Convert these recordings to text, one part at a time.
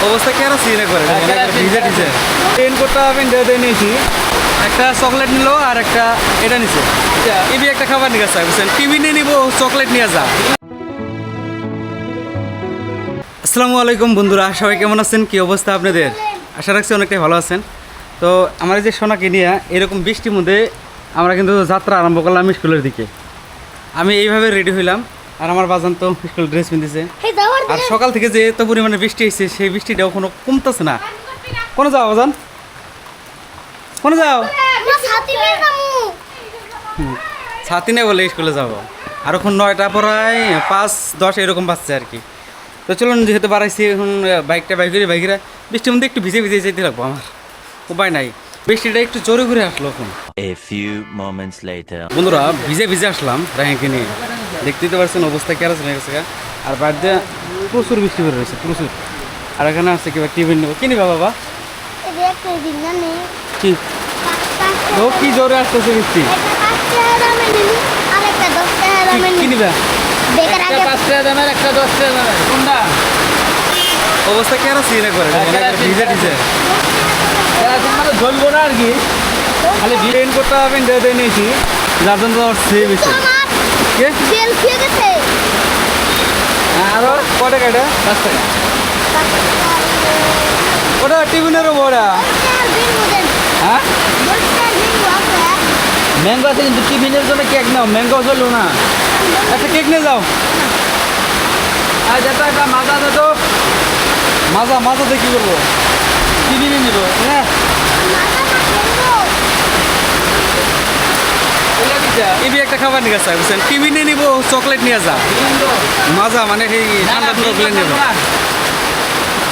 অবস্থা কেন সিনে করে ভিজে টিজে রেইনকোটটা আমি দিয়ে নিয়েছি, একটা চকলেট নিল আর একটা এটা নিছে, ইবি একটা খাবার নিয়ে গেছে বুঝছেন, টিভি নিয়ে নিবো চকলেট নিয়ে যা। আসসালামু আলাইকুম বন্ধুরা, সবাই কেমন আছেন? কি অবস্থা আপনাদের? আশা রাখছি অনেকটাই ভালো আছেন। তো আমার যে সোনাকে নিয়ে এরকম বৃষ্টির মধ্যে আমরা কিন্তু যাত্রা আরম্ভ করলাম স্কুলের দিকে। আমি এইভাবে রেডি হইলাম আর আমার বাজান তো স্কুল ড্রেস পিনতেছে। আর সকাল থেকে যে এত পরিমাণে বৃষ্টি হয়েছে, সেই বৃষ্টিটাও কোনো কমতেছে না। কোনে যাও বাজান, কোনে যাও? ছাতি নেই বলে স্কুলে যাবো, আর এখন 9টা প্রায় 5-10 এরকম বাজছে আর কি। তো চলুন, যেহেতু বাড়াইছি এখন বাইকেরা বৃষ্টির মধ্যে একটু ভিজে ভিজে যেতে লাগবো, আমার উপায় নাই। বৃষ্টিটা একটু জোরে ঘুরে আসলো এখন। বন্ধুরা ভিজে ভিজে আসলাম রায়হানকে নিয়ে, দেখতেই তো পারছেন অবস্থা কেরাস হয়ে গেছে। আর বাড়িতে প্রচুর বৃষ্টি বের রয়েছে প্রচুর। আর এখানে আছে কিবা টিফিন নেবো, কি নিবা বাবা? কি ও কি জোরে আসতেছে বৃষ্টি, কি নিবা? অবস্থা কেন সিনে করে ভিজে টিজে জ্বলবো না আর কি। খালি রেইনকোটটা আমি দিয়ে নিয়েছি, যার জন্য সেভ হয়েছে। আরো ক টাকা এটা? 5 টাকা। ওটা টিফিনেরও বড়া। হ্যাঁ ম্যাঙ্গো আছে কিন্তু টিফিনের জন্য কেক নাও, ম্যাঙ্গো চললো না। একটা কেক নিয়ে যাও। আর যেটা একটা মাজা আছে তো, মাজাতে কী করবো? টিফিনে নিব। হ্যাঁ ইবি একটা খাবার নিয়ে গেছে বুঝছেন, টিভি নিয়ে নিবো চকলেট নিয়ে যা। মাজা মানে সেই ঠান্ডা চকলেট নেবো,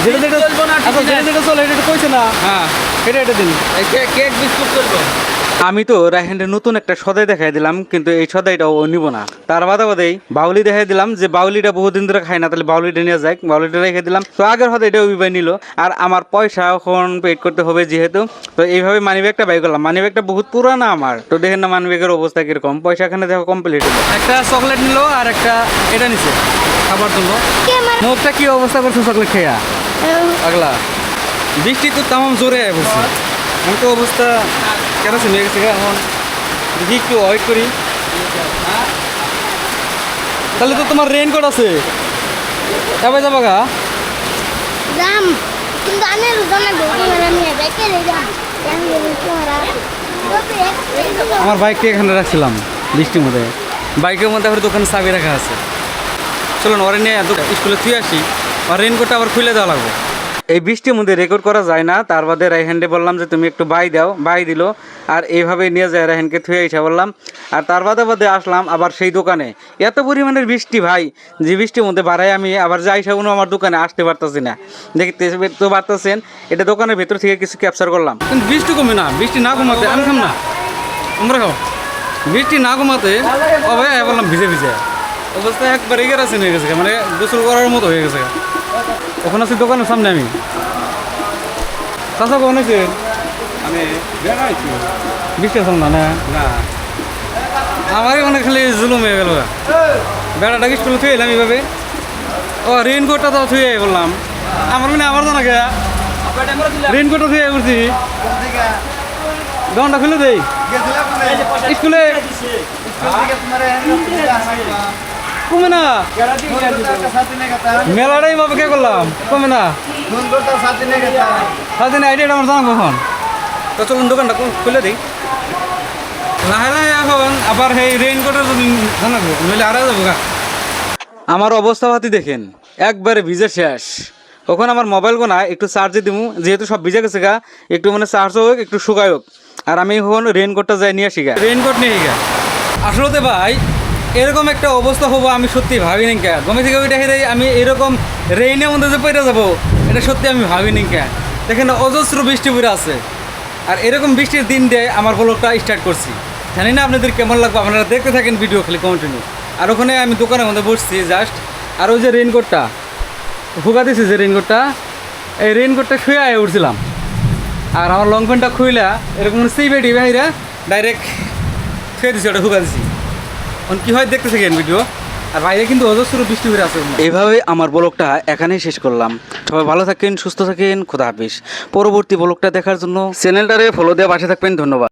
যেটা যেটা চলে এটা কইছে না। হ্যাঁ এটা দিন, কেক বিস্কুট চলবে। আমি তো রায়হানের নতুন একটা সদাই দেখাই দিলাম, কিন্তু এই সদাইটা ও নিব না। তার বাদেই বাউলি দেখাই দিলাম, যে বাউলিটা বহুদিন ধরে খাই না, তাহলে বাউলিটা নিয়ে যাই, বাউলিটা রেখে দিলাম। তো আগের সদাইটা ওই ভাই নিল, আর আমার পয়সা এখন পেড করতে হবে যেহেতু। তো এইভাবে মানিব্যাগটা বাই করলাম, মানিব্যাগটা বহুত পুরানা আমার। তো দেখেন না মানিব্যাগের অবস্থা কিরকম, পয়সা এখানে দেখো কমপ্লিট হলো। একটা চকলেট নিল আর একটা এটা নিছে খাবার জন্য। মুখটা কি অবস্থা করছে চকলেট খেয়া আগলা। বৃষ্টি তো তামাম জোরে বলছি, আমি তো অবস্থা কেন হয়ে গেছে এখন। দেখি একটু ওয়েট করি। তাহলে তো তোমার রেইনকোট আছে, কবে যাবো গা? আমার বাইকটা এখানে রাখছিলাম বৃষ্টির মধ্যে, বাইকের মধ্যে আবার দোকানে চাবি রাখা আছে। চলুন ওরে নিয়ে স্কুলে তুই আসি, আর রেইনকোটটা আবার খুলে দেওয়া লাগবে। এই বৃষ্টির মধ্যে রেকর্ড করা যায় না, তার বাদে রায়হানকে বললাম যে তুমি একটু বাই দাও, বাই দিল। আর এইভাবে নিয়ে যায় রায়হানকে থুয়ে এসে বললাম। আর তার বাদে আসলাম আবার সেই দোকানে। এত পরিমাণের বৃষ্টি ভাই, যে বৃষ্টির মধ্যে বাড়াই আমি আবার যাই সেগুলো আমার দোকানে আসতে পারতেছি না। দেখতে তো পারতেছেন, এটা দোকানের ভেতর থেকে কিছু ক্যাপচার করলাম। কিন্তু বৃষ্টি কমে না, বৃষ্টি না কমাতে আমি খাম না, তোমরা খাও। বৃষ্টি না কমাতে ভাই বললাম ভিজে ভিজে অবস্থা একবার এগেরাসিন হয়ে গেছে, মানে গোসল করার মতো হয়ে গেছে। ওখানে আছি দোকানের সামনে আমি। চাষা কখন আছে? আমি বৃষ্টি আসল না না আমারই মানে খালি জুলুম হয়ে গেল। বেড়াটা স্কুলে থুয়ে এলাম এইভাবে। ও রেইনকোটটা তো থুয়ে বললাম আমার মানে আমার জানা কে রেইনকোটটা থুয়ে করছি, দোকানটা খুলে দেই স্কুলে কমে না। মেলাটাই ভাবে কে করলাম কমে না, সাথে না আইডিয়াটা আমার জানাবো এখন। তো চলুন দোকানটা খুলে দিই লাহে লাহে। এখন আবার সেই রেইনকোটের জানাবো, নইলে আড়া যাবো গা। আমার অবস্থা পাতি দেখেন একবারে ভিজে শেষ। ওখানে আমার মোবাইল গোনা একটু চার্জে দিব, যেহেতু সব ভিজে গেছে গা, একটু মানে চার্জ হোক একটু শুকাই হোক। আর আমি এখন রেইনকোটটা যাই নিয়ে আসি গা, রেইনকোট নিয়ে গা। আসলে ভাই এরকম একটা অবস্থা হবো আমি সত্যি ভাবিনি কে। গমে থেকে ওই দেখে আমি এরকম রেইনের মধ্যে যে পড়ে যাবো, এটা সত্যি আমি ভাবিনি কে। দেখেন অজস্র বৃষ্টি পড়ে আছে, আর এরকম বৃষ্টির দিন দিয়ে আমার ব্লগটা স্টার্ট করছি। জানি না আপনাদের কেমন লাগবে, আপনারা দেখতে থাকেন ভিডিও খালি কন্টিনিউ। আর ওখানে আমি দোকানের মধ্যে বসছি জাস্ট। আর ওই যে রেইনকোটটা ভুগা দিয়েছি, যে রেইনকোটটা, এই রেইনকোটটা শুয়ে আয় উঠছিলাম। আর আমার লং প্যান্টটা খুইলা এরকম সেই বেটি বাইরে ডাইরেক্ট শুয়ে দিছি, ওটা ভুগা দিছি। এখন কী হয় দেখতে থাকেন ভিডিও। আর বাইরে কিন্তু অজস্র বৃষ্টি হয়ে আছে। এইভাবে আমার ব্লগটা এখানেই শেষ করলাম। সবাই ভালো থাকেন, সুস্থ থাকেন, খোদা হাফিজ। পরবর্তী ব্লগটা দেখার জন্য চ্যানেলটারে ফলো দিয়ে পাশে থাকবেন। ধন্যবাদ।